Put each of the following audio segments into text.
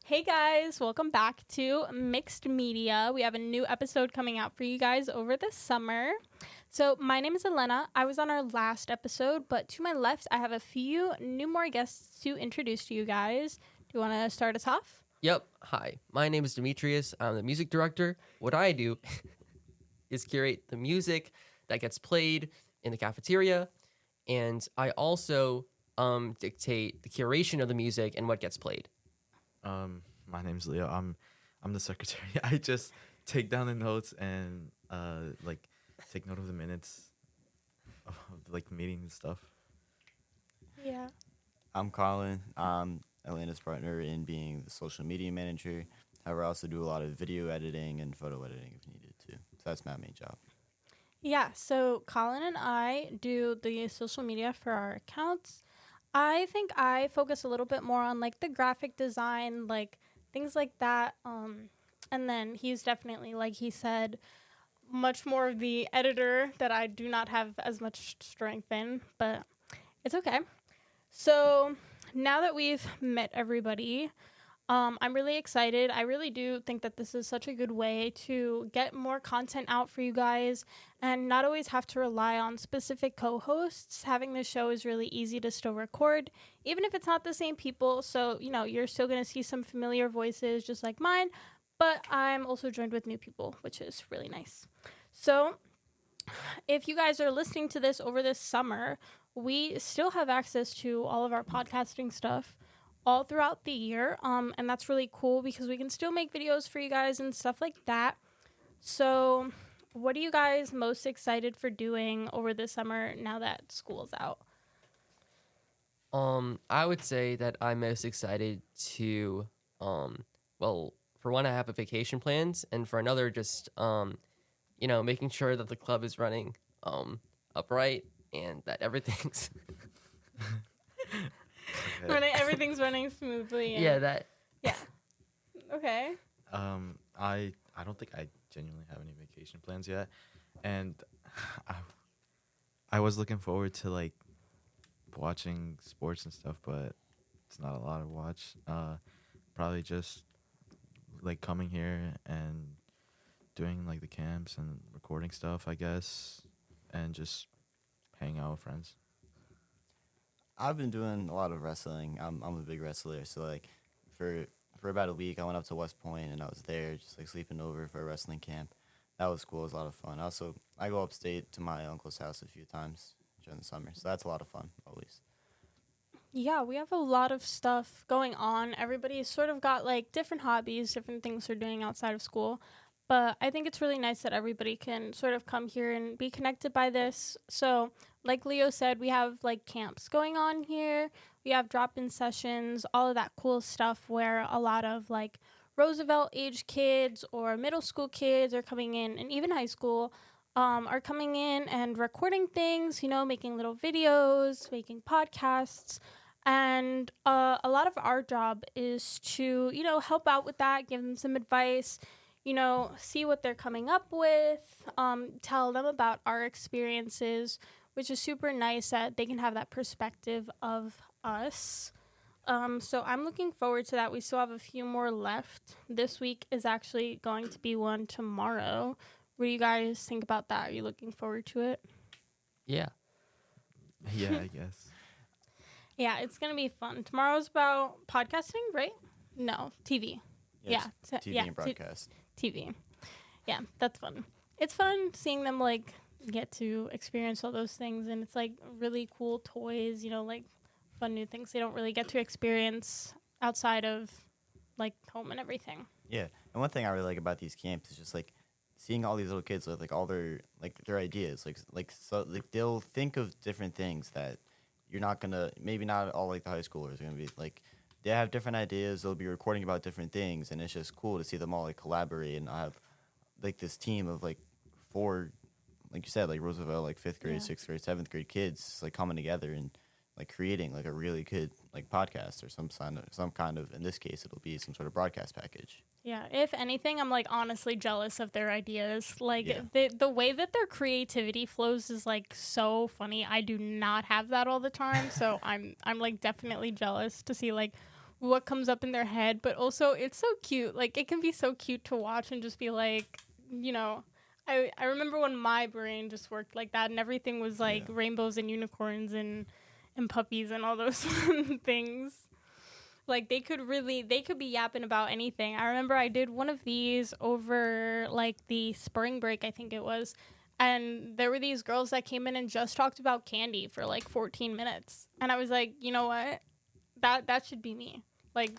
Hey guys, welcome back to Mixed Media. We have a new episode coming out for you guys over the summer. So, my name is Elena. I was on our last episode, but to my left, I have a few more guests to introduce to you guys. Do you want to start us off? Yep. Hi, my name is Demetrius. I'm the music director. What I do is curate the music that gets played in the cafeteria, and I also dictate the curation of the music and what gets played. My name's Leo. I'm the secretary. I just take down the notes and take note of the minutes of like the meetings and stuff. Yeah. I'm Colin. I'm Elena's partner in being the social media manager. However, I also do a lot of video editing and photo editing if needed to. So that's my main job. Yeah, so Colin and I do the social media for our accounts. I think I focus a little bit more on like the graphic design, like things like that. And then he's definitely, like he said, much more of the editor that I do not have as much strength in, but it's okay. So now that we've met everybody, I'm really excited. I really do think that this is such a good way to get more content out for you guys and not always have to rely on specific co-hosts. Having this show is really easy to still record, even if it's not the same people. So, you're still going to see some familiar voices just like mine, but I'm also joined with new people, which is really nice. So if you guys are listening to this over this summer, we still have access to all of our podcasting stuff all throughout the year. And that's really cool because we can still make videos for you guys and stuff like that. So what are you guys most excited for doing over the summer now that school's out? I would say that I'm most excited to, for one, I have a vacation plans, and for another, just, making sure that the club is running upright and that everything's Everything's running smoothly. Yeah. Okay. I don't think I genuinely have any vacation plans yet, and I was looking forward to like watching sports and stuff, but it's not a lot to watch. Probably just like coming here and doing like the camps and recording stuff, I guess, and just hanging out with friends. I've been doing a lot of wrestling. I'm a big wrestler, so like for about a week, I went up to West Point and I was there just like sleeping over for a wrestling camp. That was cool. It was a lot of fun. Also, I go upstate to my uncle's house a few times during the summer, so that's a lot of fun always. Yeah, we have a lot of stuff going on. Everybody's sort of got like different hobbies, different things they're doing outside of school. But I think it's really nice that everybody can sort of come here and be connected by this. So, like Leo said, we have like camps going on here. We have drop-in sessions, all of that cool stuff where a lot of like Roosevelt age kids or middle school kids are coming in, and even high school are coming in and recording things, making little videos, making podcasts. And a lot of our job is to, help out with that, give them some advice, see what they're coming up with, tell them about our experiences, which is super nice that they can have that perspective of us. So I'm looking forward to that. We still have a few more left. This week is actually going to be one tomorrow. What do you guys think about that? Are you looking forward to it? Yeah. Yeah, I guess. Yeah, it's going to be fun. Tomorrow's about podcasting, right? No, TV. Yeah. TV and broadcast. TV. Yeah, that's fun. It's fun seeing them like get to experience all those things, and it's like really cool toys, like fun new things they don't really get to experience outside of like home and everything. Yeah, and one thing I really like about these camps is just like seeing all these little kids with like all their ideas, so they'll think of different things that you're not gonna, maybe not all like the high schoolers are gonna be like. They have different ideas. They'll be recording about different things, and it's just cool to see them all like collaborate and have like this team of like 4, like you said, like Roosevelt, like 5th grade, 6th grade, 7th grade kids like coming together and like creating like a really good like podcast or some kind of, in this case it'll be some sort of broadcast package. Yeah, if anything, I'm like honestly jealous of their ideas. Like Yeah. the way that their creativity flows is like so funny. I do not have that all the time, so I'm like definitely jealous to see like what comes up in their head, but also it's so cute. Like it can be so cute to watch and just be like, you know, I remember when my brain just worked like that and everything was like Yeah. rainbows and unicorns and puppies and all those things. Like they could be yapping about anything. I remember I did one of these over like the spring break, I think it was. And there were these girls that came in and just talked about candy for like 14 minutes. And I was like, you know what? That should be me. Like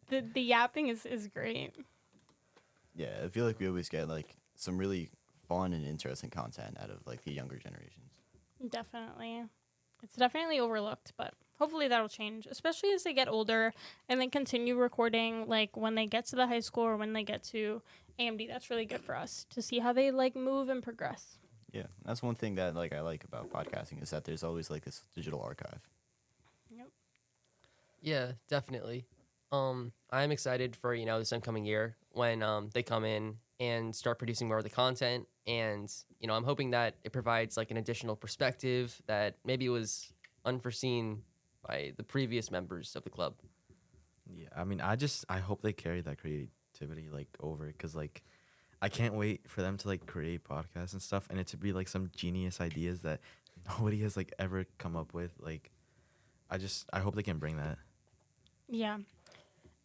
the yapping is great. Yeah, I feel like we always get like some really fun and interesting content out of like the younger generations. Definitely. It's definitely overlooked, but hopefully that'll change, especially as they get older and then continue recording like when they get to the high school or when they get to AMD. That's really good for us to see how they like move and progress. Yeah, that's one thing that like I like about podcasting is that there's always like this digital archive. Yeah, definitely. I'm excited for, you know, this upcoming year when they come in and start producing more of the content. And, you know, I'm hoping that it provides like an additional perspective that maybe was unforeseen by the previous members of the club. Yeah, I mean, I hope they carry that creativity like over, because like I can't wait for them to like create podcasts and stuff, and it to be like some genius ideas that nobody has like ever come up with. Like, I hope they can bring that. Yeah.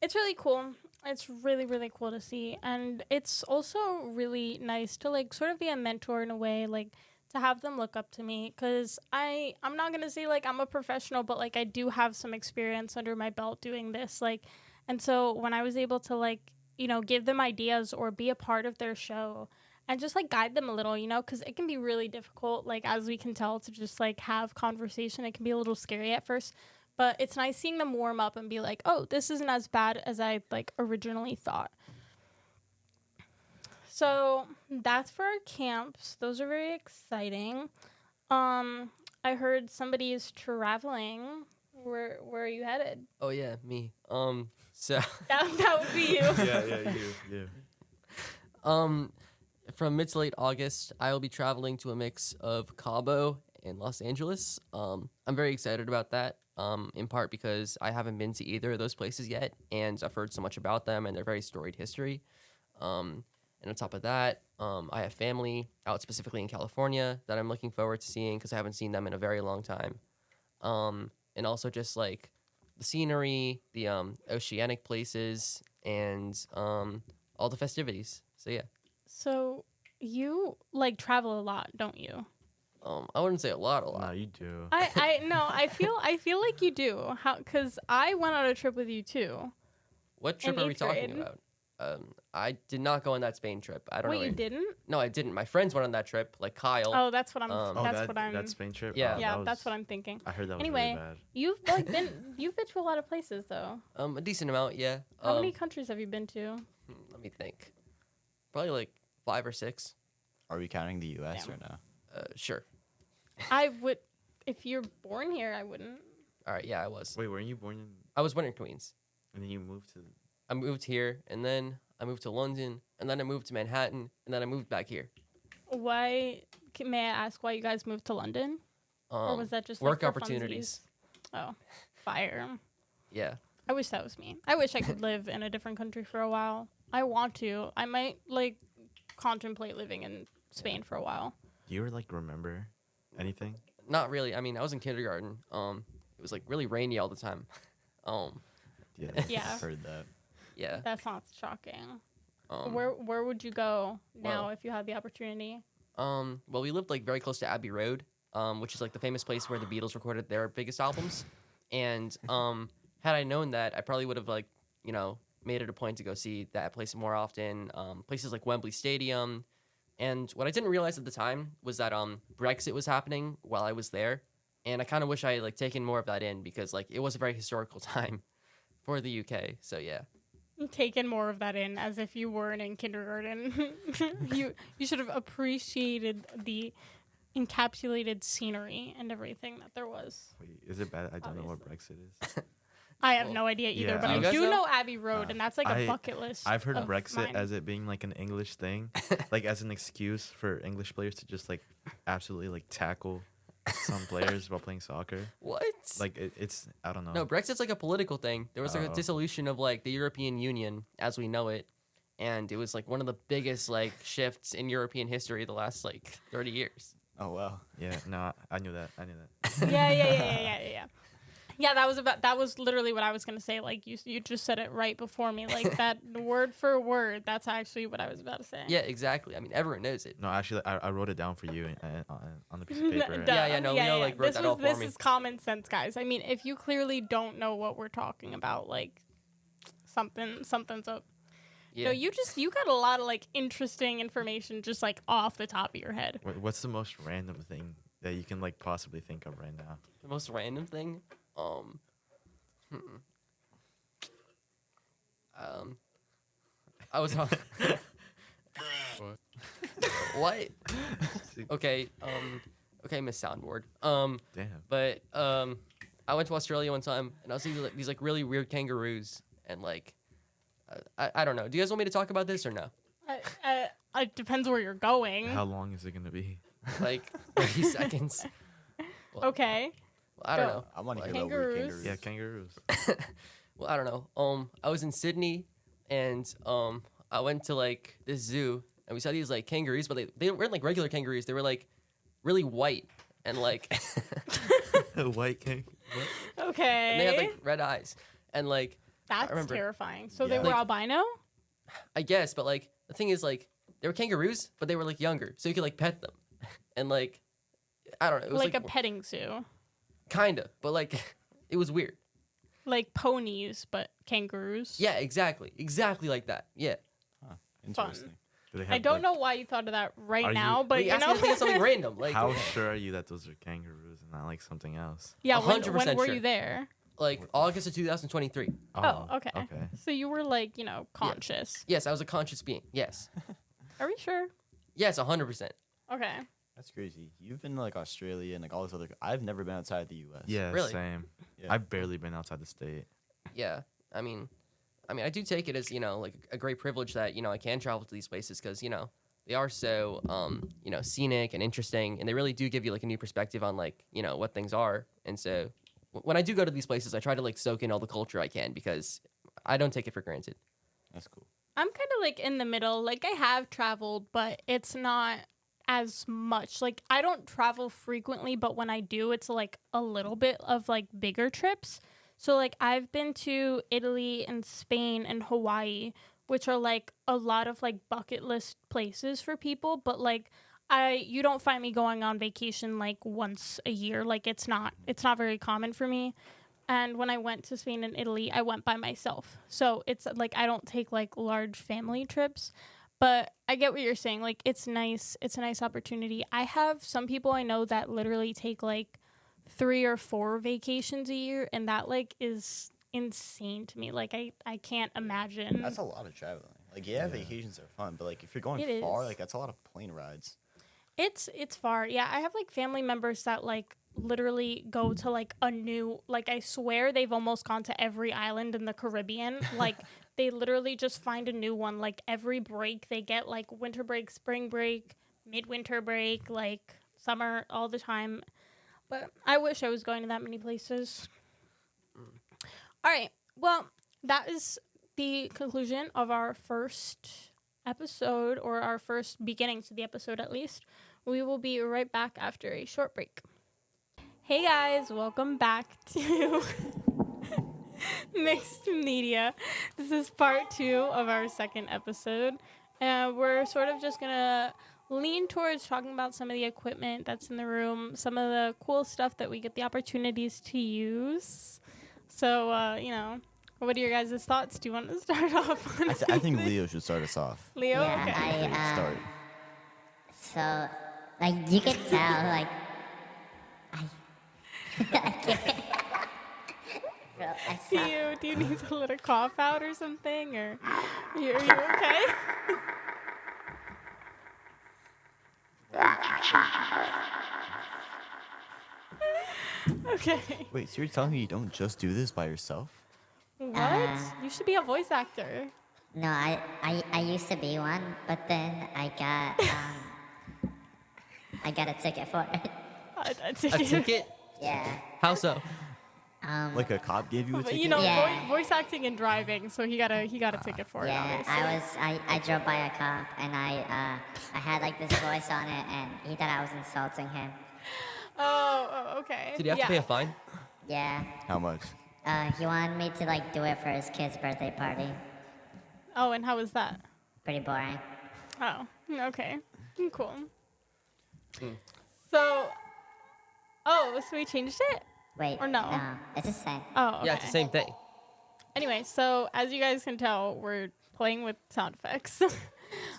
It's really cool. It's really, really cool to see. And it's also really nice to like sort of be a mentor in a way, like to have them look up to me. Cause I'm not going to say like I'm a professional, but like I do have some experience under my belt doing this. Like, and so when I was able to like, you know, give them ideas or be a part of their show and just like guide them a little, you know, cause it can be really difficult. Like as we can tell to just like have conversation, it can be a little scary at first. But it's nice seeing them warm up and be like, oh, this isn't as bad as I like originally thought. So that's for our camps. Those are very exciting. I heard somebody is traveling. Where are you headed? Oh yeah, me. So That would be you. Yeah, you. from mid to late August, I will be traveling to a mix of Cabo and Los Angeles. I'm very excited about that. In part because I haven't been to either of those places yet, and I've heard so much about them and their very storied history. And on top of that, I have family out specifically in California that I'm looking forward to seeing because I haven't seen them in a very long time. And also just like the scenery, the oceanic places, and all the festivities. So yeah. So you like travel a lot, don't you? I wouldn't say a lot. No, you do. I feel like you do. Cuz I went on a trip with you too. What trip In are we 8th talking grade. about? I did not go on that Spain trip. I don't know. Wait, you didn't? No, I didn't. My friends went on that trip, like Kyle. Oh, that's what I'm That Spain trip. Yeah. yeah, that's what I'm thinking. I heard that was Anyway, really bad. You've been to a lot of places though. A decent amount, yeah. How many countries have you been to? Let me think. Probably like 5 or 6. Are we counting the U.S. Damn. or no? Sure. I would, if you're born here, I wouldn't. All right, yeah, I was. Wait, weren't you born in? I was born in Queens. And then you moved to? I moved here, and then I moved to London, and then I moved to Manhattan, and then I moved back here. Why? May I ask why you guys moved to London, or was that just like, work for opportunities? funsies? Oh, fire! Yeah. I wish that was me. I wish I could live in a different country for a while. I want to. I might like contemplate living in Spain for a while. Do you ever like remember anything? Not really. I mean, I was in kindergarten. It was like really rainy all the time. Yeah. Yeah. I've heard that. Yeah. That's not shocking. Um, Where would you go now well- if you had the opportunity? Well, we lived like very close to Abbey Road, which is like the famous place where the Beatles recorded their biggest albums. And had I known that, I probably would have like, you know, made it a point to go see that place more often. Places like Wembley Stadium. And what I didn't realize at the time was that Brexit was happening while I was there. And I kind of wish I had like taken more of that in because like it was a very historical time for the UK. So yeah. Taken more of that in as if you weren't in kindergarten. you should have appreciated the encapsulated scenery and everything that there was. Wait, is it bad? I don't know what Brexit is. I have Well, no idea either, yeah, but I I was- do You guys know Abbey Road, Nah, and that's like a I- bucket list. I've heard of Brexit mine. as it being like an English thing, like as an excuse for English players to just like absolutely like tackle some players while playing soccer. What? Like it's I don't know. No, Brexit's like a political thing. There was like a Oh. dissolution of like the European Union as we know it, and it was like one of the biggest like shifts in European history the last like 30 years. Oh wow. Yeah, no, I knew that. I knew that. Yeah. Yeah, that was literally what I was gonna say. Like you just said it right before me. Like that word for word. That's actually what I was about to say. Yeah, exactly. I mean, everyone knows it. No, actually, I wrote it down for you on the piece of paper. Duh. Yeah, no, Leo, like, wrote that all for This me. is common sense, guys. I mean, if you clearly don't know what we're talking about, like something's up. Yeah. No, you got a lot of like interesting information just like off the top of your head. What's the most random thing that you can like possibly think of right now? The most random thing. I was on. What? Okay. Okay, Miss Soundboard. Damn. But I went to Australia one time, and I was seeing these like really weird kangaroos, and like, I don't know. Do you guys want me to talk about this or no? It depends where you're going. How long is it gonna be? Like 30 seconds. Okay. Well, I don't Go. know. I want to hear Kangaroos. about weird kangaroos. Yeah, kangaroos. Well, I don't know. I was in Sydney, and I went to like this zoo, and we saw these like kangaroos, but they weren't like regular kangaroos. They were like really white and like White kangaroo. Okay. and they had like red eyes, and like That's remember- terrifying. So they Yeah. were Like- albino? I guess, but like the thing is like they were kangaroos, but they were like younger, so you could like pet them, and like I don't know, it was Like like, a petting zoo. kinda, but like it was weird. Like ponies, but kangaroos. Yeah, exactly like that. Yeah. Interesting. Do they I have, don't like- know why you thought of that right Are you- now, but But you asked me know. to think of something random. Like How sure are you that those are kangaroos and not like something else? Yeah, when 100% were sure. you there? like August of 2023. Oh, okay. Okay. So you were like, conscious. Yes, I was a conscious being. Yes. Are we sure? Yes, 100%. Okay. That's crazy. You've been to, like Australia and like all this other. I've never been outside the U.S. Yeah, Really? same. Yeah. I've barely been outside the state. Yeah. I mean I do take it as, like a great privilege that, I can travel to these places because, they are so, scenic and interesting, and they really do give you like a new perspective on like, what things are. And so when I do go to these places, I try to like soak in all the culture I can because I don't take it for granted. That's cool. I'm kind of like in the middle. Like I have traveled, but it's not as much. Like I don't travel frequently, but when I do, it's like a little bit of like bigger trips. So like I've been to Italy and Spain and Hawaii, which are like a lot of like bucket list places for people, but like you don't find me going on vacation like once a year. Like it's not very common for me. And when I went to Spain and Italy, I went by myself. So it's like I don't take like large family trips. But I get what you're saying. Like it's nice. It's a nice opportunity. I have some people I know that literally take like 3 or 4 vacations a year, and that like is insane to me. Like I can't imagine. That's a lot of traveling. Like vacations are fun, but like if you're going It far, is. like that's a lot of plane rides. It's far. Yeah, I have like family members that like literally go to like a new, like I swear they've almost gone to every island in the Caribbean. Like they literally just find a new one like every break. They get like winter break, spring break, midwinter break, like summer, all the time. But I wish I was going to that many places. All right. Well, that is the conclusion of our first episode, or our first beginning to the episode at least. We will be right back after a short break. Hey guys, welcome back to Mixed Media. This is part 2 of our second episode. And we're sort of just going to lean towards talking about some of the equipment that's in the room, some of the cool stuff that we get the opportunities to use. So, what are your guys' thoughts? Do you want to start off? On I think Leo should start us off. Leo? Yeah, Okay. Start. So, like, you could tell, like, I can't. Bro, I saw, Do you need to let a cough out or something? Or are you okay? Okay. Wait, so you're telling me you don't just do this by yourself? What? You should be a voice actor. no, I used to be one, but then I got a ticket for it. A ticket? Yeah. How so? Like a cop gave you a But, ticket? you know, Yeah. voice acting and driving, so he got a ticket for it. Yeah, Obviously. I drove by a cop and I had like this voice on it and he thought I was insulting him. Oh, okay. Did you have to pay a fine? Yeah. How much? He wanted me to like do it for his kid's birthday party. Oh, and how was that? Pretty boring. Oh, okay. Cool. Hmm. So, so we changed it? Wait. Or no? No, it's the same. Oh, okay. Yeah, it's the same thing. Anyway, so as you guys can tell, we're playing with sound effects.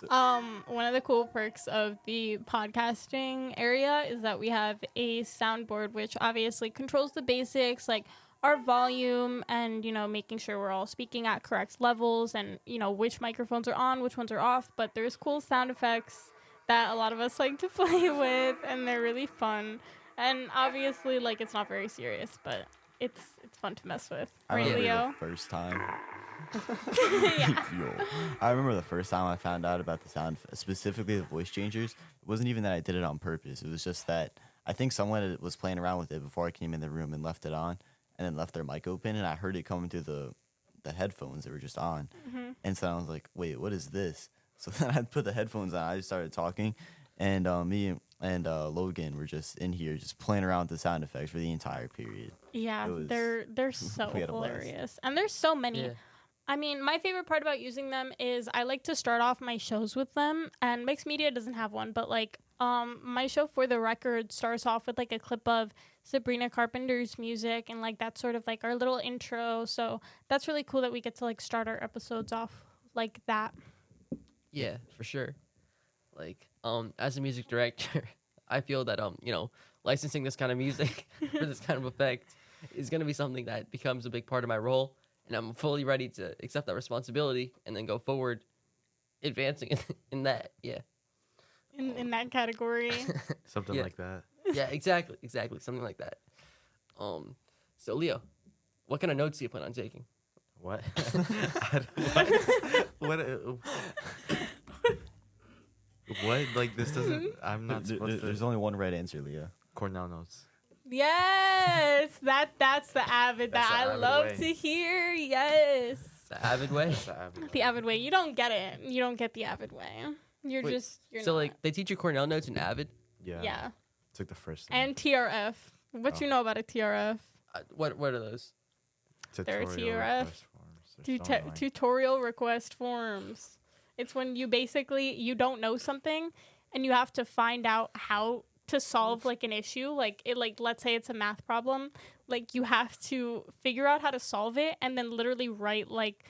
One of the cool perks of the podcasting area is that we have a soundboard, which obviously controls the basics, like our volume and, you know, making sure we're all speaking at correct levels and, you know, which microphones are on, which ones are off. But there's cool sound effects that a lot of us like to play with, and they're really fun. And obviously, like, it's not very serious, but it's fun to mess with. I Right, remember Leo? the first time. Yeah. Yo. I remember the first time I found out about the sound, specifically the voice changers. It wasn't even that I did it on purpose. It was just that I think someone was playing around with it before I came in the room and left it on, and then left their mic open, and I heard it coming through the headphones that were just on. And so I was like, wait, what is this? So then I put the headphones on. I just started talking, and me and Logan were just in here just playing around with the sound effects for the entire period. Yeah, It was- they're so we had a blast. hilarious. And there's so many. Yeah. I mean, my favorite part about using them is I like to start off my shows with them, and Mixed Media doesn't have one, but like my show For the Record starts off with like a clip of Sabrina Carpenter's music, and like that's sort of like our little intro. So that's really cool that we get to like start our episodes off like that. Yeah, for sure. Like, as a music director, I feel that you know, licensing this kind of music for this kind of effect is gonna be something that becomes a big part of my role, and I'm fully ready to accept that responsibility and then go forward, advancing in that. Yeah, In that category. Something Yeah. like that. yeah, exactly, something like that. So Leo, what kind of notes do you plan on taking? What? what? What? Like this doesn't. I'm not supposed to. There's only one right answer, Leah. Cornell notes. Yes, that's the avid That's that the I avid love way. to hear. Yes. The avid way. That's the avenue. The avid way. You don't get it. You don't get the avid way. You're Wait, you're So not. like they teach you Cornell notes in avid. Yeah. Yeah. It's like the first thing. And TRF. What Oh. you know about a TRF? What are those? There are Tutorial TRF, request forms or something like- Tutorial request forms. It's when you basically you don't know something and you have to find out how to solve like an issue. Like it like let's say it's a math problem. Like you have to figure out how to solve it and then literally write like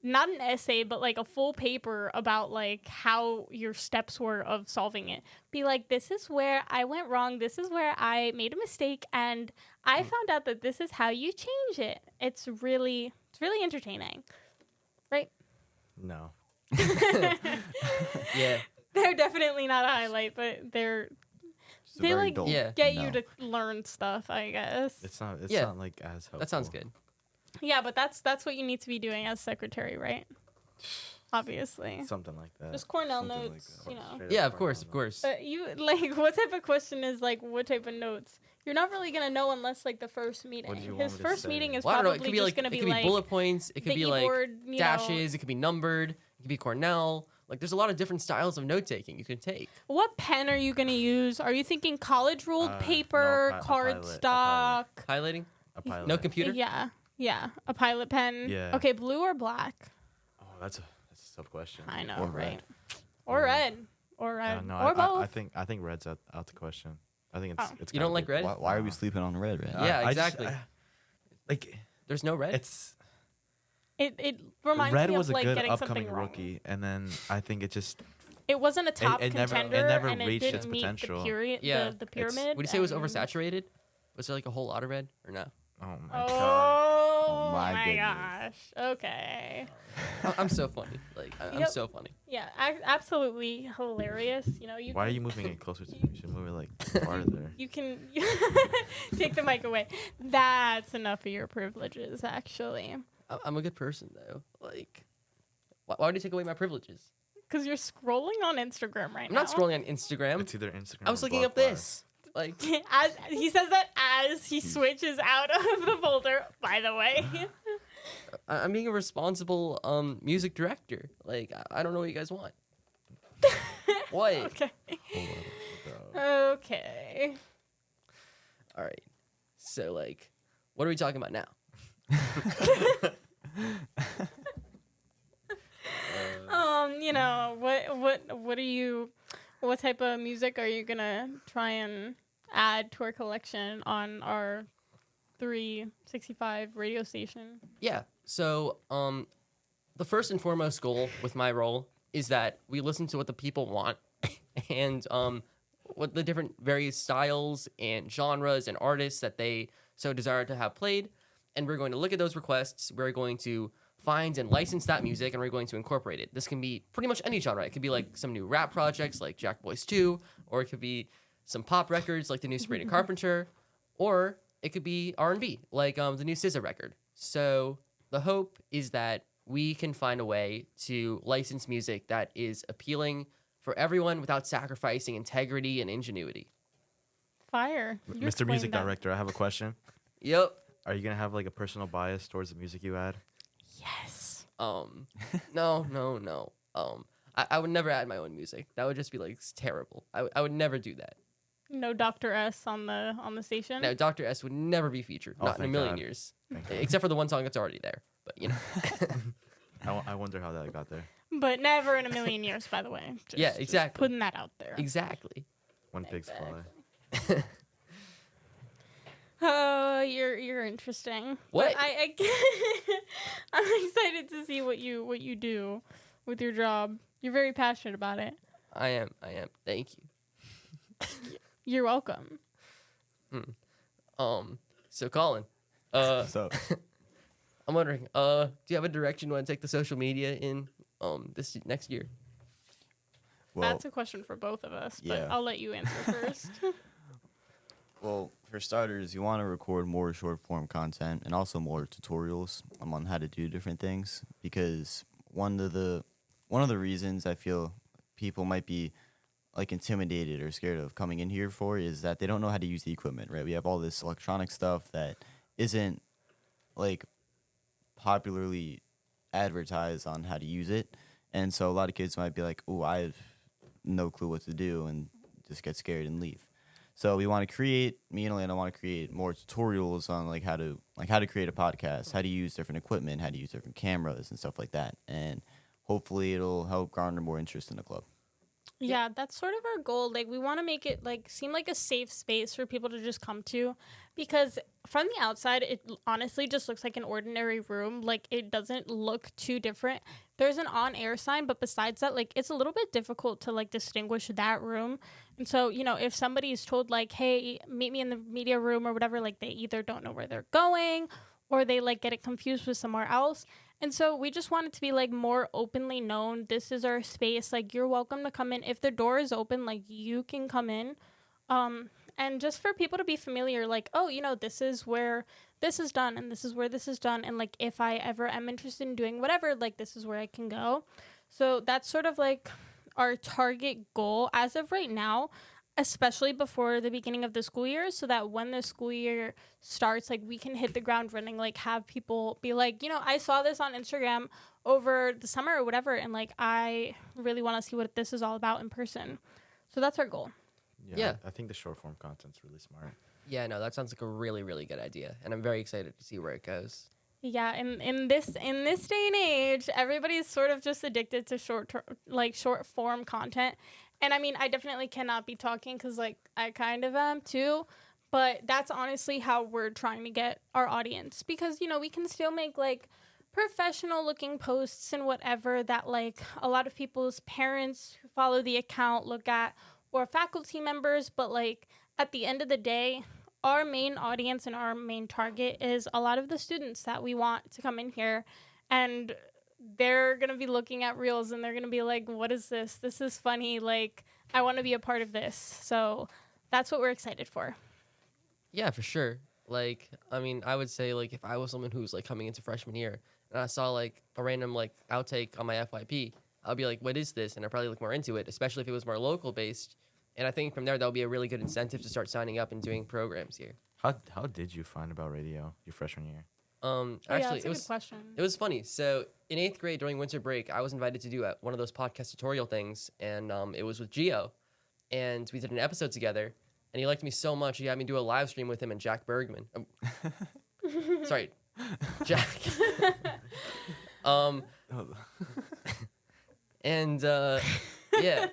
not an essay, but like a full paper about like how your steps were of solving it. Be like, this is where I went wrong. This is where I made a mistake, and I found out that this is how you change it. It's really entertaining, right? No. Yeah, They're definitely not a highlight, but Just a they very like dull Yeah. get no. you to learn stuff, I guess. It's not. It's Yeah. not like as helpful. that sounds good. Yeah, but that's what you need to be doing as secretary, right? Obviously. Something like that. Just Cornell Something like notes, that. you know. Straight Yeah, up of course, Cornell of course. But you like what type of question is like what type of notes? You're not really gonna know unless like the first meeting. What do you want His me to first say? meeting is Well, I don't know. It probably could be just like gonna it be could be like bullet points. It could the be like E-board, you know. dashes. It could be numbered. It could be Cornell. Like there's a lot of different styles of note taking you can take. What pen are you gonna use? Are you thinking college ruled No, paper, a card pilot. stock? Highlighting. A pilot. No computer. Yeah, a pilot pen. Yeah. Okay, blue or black? Oh, that's a tough question. I know, Or right? red. Or red, or red, No, or both. I think red's out the question. I think it's Oh. it's. You gotta don't like be- red? Why are we sleeping on red, right? Yeah, I just- exactly. like There's no red. it's It reminds red me was of a like good getting upcoming something wrong. rookie, and then I think it just It wasn't a top it never- it contender, never and it reached didn't its meet potential. the period. Yeah, the it's- pyramid. Would you say it was and- oversaturated? Was there like a whole lot of red or no? oh my god. Oh, my my goodness. gosh. Okay. I'm so funny. Like I'm Yep. so funny. Yeah, absolutely hilarious. You know, Why are you moving it closer to me? You should move it like farther. You can take the mic away. That's enough of your privileges, actually. I'm a good person though. Like, why would you take away my privileges? Because you're scrolling on Instagram right I'm now. not scrolling on Instagram. It's either Instagram. I was or looking up Blockbar. this. Like, As he says that as he switches out of the folder, by the way. I'm being a responsible music director. Like, I don't know what you guys want. What? Okay. Hold on, bro. Okay. All right. So, like, what are we talking about now? What type of music are you gonna try and add to our collection on our 365 radio station? Yeah. So, the first and foremost goal with my role is that we listen to what the people want and what the different various styles and genres and artists that they so desire to have played. And we're going to look at those requests. We're going to find and license that music, and we're going to incorporate it. This can be pretty much any genre. It could be like some new rap projects like Jack Boys 2, or it could be some pop records like the new Sabrina Carpenter, or it could be R&B like the new SZA record. So the hope is that we can find a way to license music that is appealing for everyone without sacrificing integrity and ingenuity. Fire. You Mr. explained Music that. Director, I have a question. Yep. Are you gonna have like a personal bias towards the music you add? Yes. No. I would never add my own music. That would just be like terrible. I would never do that. No Dr. S on the station. No, Dr. S would never be featured. Oh, Not in a thank million God. years. Thank God. Except for the one song that's already there. But, you know. I wonder how that got there. But never in a million years, by the way. Yeah, Just exactly. putting that out there. Exactly. When pigs Exactly. fly. Oh, you're interesting. What? But I'm excited to see what you do with your job. You're very passionate about it. I am. Thank you. You're welcome. So Colin, So I'm wondering, do you have a direction you want to take the social media in this next year? well, That's a question for both of us, but yeah. I'll let you answer first. Well, for starters, you want to record more short form content and also more tutorials on how to do different things, because one of the reasons I feel people might be like intimidated or scared of coming in here for is that they don't know how to use the equipment, right? We have all this electronic stuff that isn't like popularly advertised on how to use it. And so a lot of kids might be like, "Oh, I have no clue what to do," and just get scared and leave. So me and Elena want to create more tutorials on like how to create a podcast, how to use different equipment, how to use different cameras and stuff like that. And hopefully it'll help garner more interest in the club. Yeah, that's sort of our goal. Like, we want to make it like seem like a safe space for people to just come to, because from the outside, it honestly just looks like an ordinary room. Like, it doesn't look too different. There's an on-air sign, but besides that, like, it's a little bit difficult to like distinguish that room. And so, if somebody is told like, "Hey, meet me in the media room" or whatever, like, they either don't know where they're going or they like get it confused with somewhere else. And so we just want it to be like more openly known. This is our space. Like, you're welcome to come in. If the door is open, like, you can come in. And just for people to be familiar, like, oh, this is where this is done and this is where this is done. And like, if I ever am interested in doing whatever, like, this is where I can go. So that's sort of like our target goal as of right now, especially before the beginning of the school year, so that when the school year starts, like, we can hit the ground running, like, have people be like, I saw this on Instagram over the summer or whatever, and like, I really want to see what this is all about in person. So that's our goal. Yeah. I think the short form content's really smart. Yeah, no, that sounds like a really, really good idea, and I'm very excited to see where it goes. Yeah, in this day and age, everybody's sort of just addicted to short form content. And I mean, I definitely cannot be talking because, like, I kind of am too. But that's honestly how we're trying to get our audience. Because, we can still make, like, professional looking posts and whatever that, like, a lot of people's parents who follow the account look at, or faculty members. But, like, at the end of the day, our main audience and our main target is a lot of the students that we want to come in here. And they're going to be looking at reels and they're going to be like, "What is this? This is funny. Like, I want to be a part of this." So that's what we're excited for. Yeah, for sure. Like, I mean, I would say, like, if I was someone who's, like, coming into freshman year and I saw, like, a random, like, outtake on my FYP, I'll be like, "What is this?" And I'd probably look more into it, especially if it was more local-based, And I think from there, that'll be a really good incentive to start signing up and doing programs here. How did you find about radio your freshman year? Oh, yeah, Actually, that's a good question. it was funny. So in 8th grade during winter break, I was invited to do one of those podcast tutorial things, and it was with Gio, and we did an episode together. And he liked me so much, he had me do a live stream with him and Jack Bergman. Sorry, Jack. And yeah.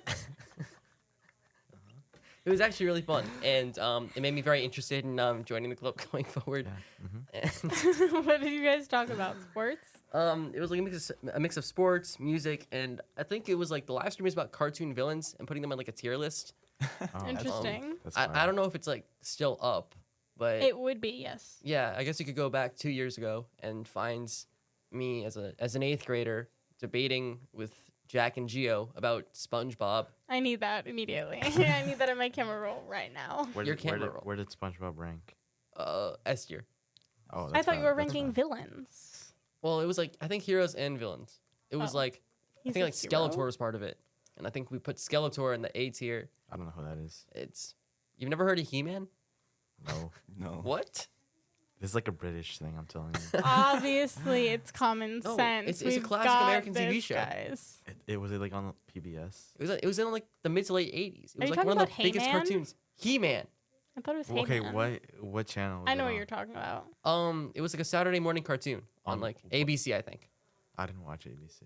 It was actually really fun, and it made me very interested in joining the club going forward. Yeah. And, What did you guys talk about? Sports? it was like a mix of sports, music, and I think it was like the live stream is about cartoon villains and putting them on like a tier list. Oh, Interesting. That's I fire. don't know if it's like still up, but It would be, yes. yeah, I guess you could go back 2 years ago and find me as an 8th grader debating with Jack and Gio about SpongeBob. I need that immediately. I need that in my camera roll right now. Your camera roll. Where did SpongeBob rank? S tier. Oh, I that's thought you fine, were that's ranking fine. villains. Well, it was like I think heroes and villains. It was Oh. like I He's think a like hero? Skeletor was part of it, and I think we put Skeletor in the A tier. I don't know who that is. It's you've never heard of He-Man? No, No. What? this is like a British thing. I'm telling you. Obviously, it's common No, sense. it's a We've classic got American TV this, show. Guys. It was like on PBS. It was in like the mid to late 80s. It Are was you like one of the talking biggest about He-Man? cartoons. He-Man. I thought it was Okay, He-Man. what channel? Was I it know what on? you're talking about. It was like a Saturday morning cartoon on On like what? ABC, I think. I didn't watch ABC.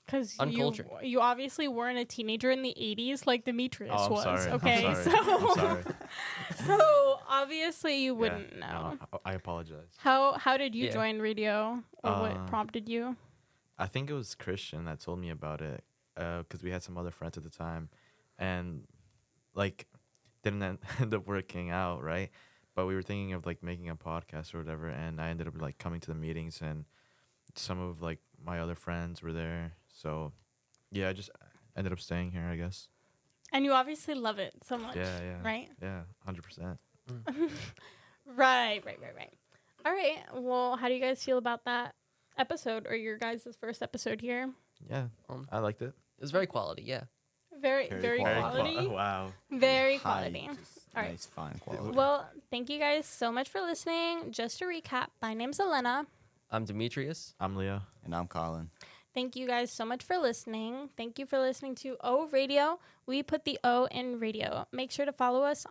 Because Uncultured. you obviously weren't a teenager in the 80s like Demetrius Oh, I'm was. sorry. Okay, I'm sorry. so I'm sorry. so obviously you Yeah, wouldn't know. no, I apologize. How did you Yeah. join radio, or what Uh, prompted you? I think it was Christian that told me about it because we had some other friends at the time, and like didn't end up working out, right? But we were thinking of like making a podcast or whatever, and I ended up like coming to the meetings, and some of like my other friends were there, so yeah, I just ended up staying here, I guess. And you obviously love it so much. Yeah, yeah, Right? yeah, 100%. Right. All right. Well, how do you guys feel about that episode, or your guys' first episode here? Yeah, Um, I liked it. It was very quality, yeah. Very Very quality. Wow. Very High, quality. just All right. nice, fine quality. Well, thank you guys so much for listening. Just to recap, my name's Elena. I'm Demetrius. I'm Leo. And I'm Colin. Thank you guys so much for listening. Thank you for listening to O Radio. We put the O in radio. Make sure to follow us